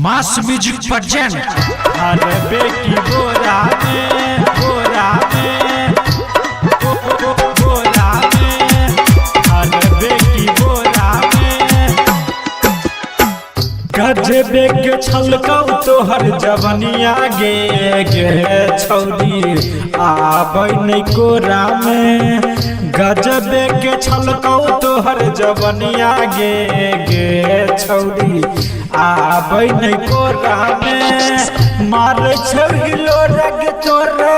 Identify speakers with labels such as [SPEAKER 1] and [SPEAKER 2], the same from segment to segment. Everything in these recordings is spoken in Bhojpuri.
[SPEAKER 1] मास म्यूजिक प्रेजेंट।
[SPEAKER 2] अरे बेकी बोरा में बोरा में बोरा में अरे बेकी बोरा में गजबे के छलकौ तोहर जवनिया गे गे छौरी आबै नै कोरा में। गजबे के छलकौ तोहर जवनिया गे गे छौरी आबै नै कोरा में। मारे छौ हिलो रग तोरा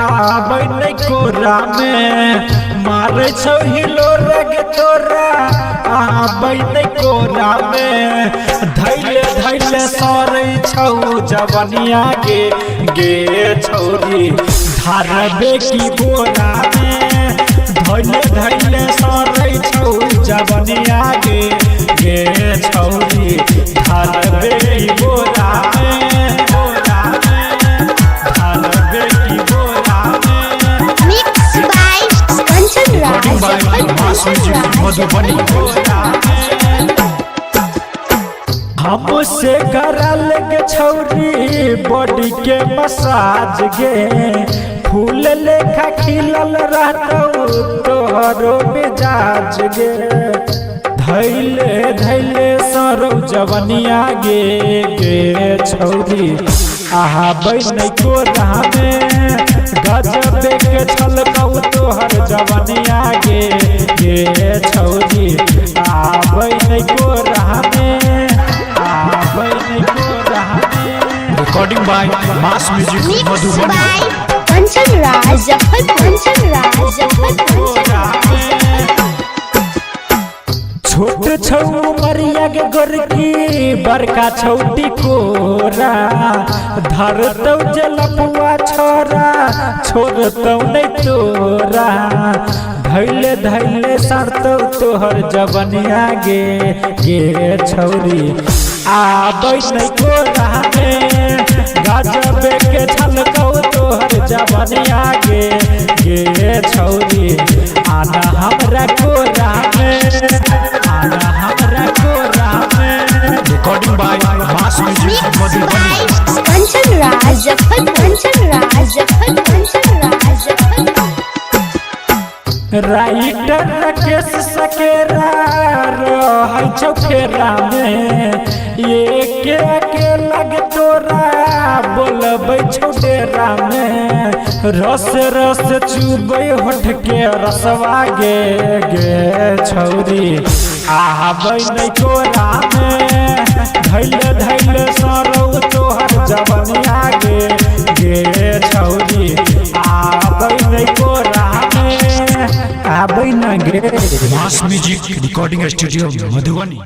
[SPEAKER 2] आबै नै कोरा में। मारे छौ हिलो रग तोरा आबै नै कोरा में। धैले धैले सरै छौ जवनिया गे गे छौरी धारबे की बोरा में। धैले धैले सरै छौ जवनिया गे गे छौरी धारबे की बोरा में बोरा में धारबे की बोरा में।
[SPEAKER 3] Mixed by Kanchan
[SPEAKER 1] Madhubani.
[SPEAKER 2] हमसे करल गे छौरी बॉडी के मसाज गे फूल लेखा खिलल रहतौ तोहरो मिजाज गे। धैले धैले सरौ जवनिया गे गे छौरी आबै नै कोरा में। गजबे के छलकौ तोहर जवनिया गे गे छौरी आबै नै कोरा में आबै नै कोरा में।
[SPEAKER 1] Recording by mass music
[SPEAKER 3] Mixed
[SPEAKER 1] Madhubani.
[SPEAKER 3] by Kanchan Raj
[SPEAKER 2] छोट छौ मरिया के गोरकी बड़का छौटी कोरा धरतौ जलपुआ छोरा छोड़तौ नै तोरा। धैले धैले सरतौ तोहर जवनिया गे गे छौरी आबै नै कोरा में। गजबे के छलकौ तोहर जवनिया गे गे छौरी आना हमरा कोरा में आना हमरा कोरा में।
[SPEAKER 1] Recording by mass Music Madhubani.
[SPEAKER 2] Writer Rakesh सकेरा रहै छौ फेरा में। एके के लग तोरा बोलबै छौ डेरा में। रस रस चुबै होठ के रसवा गे गे छौरी आबै नै कोरा में। धैले धैले सरौ तोहर जवनिया गे गे छौरी आबै नै कोरा में आबै न गे।
[SPEAKER 1] मास म्यूजिक रिकॉर्डिंग स्टूडियो मधुबनी।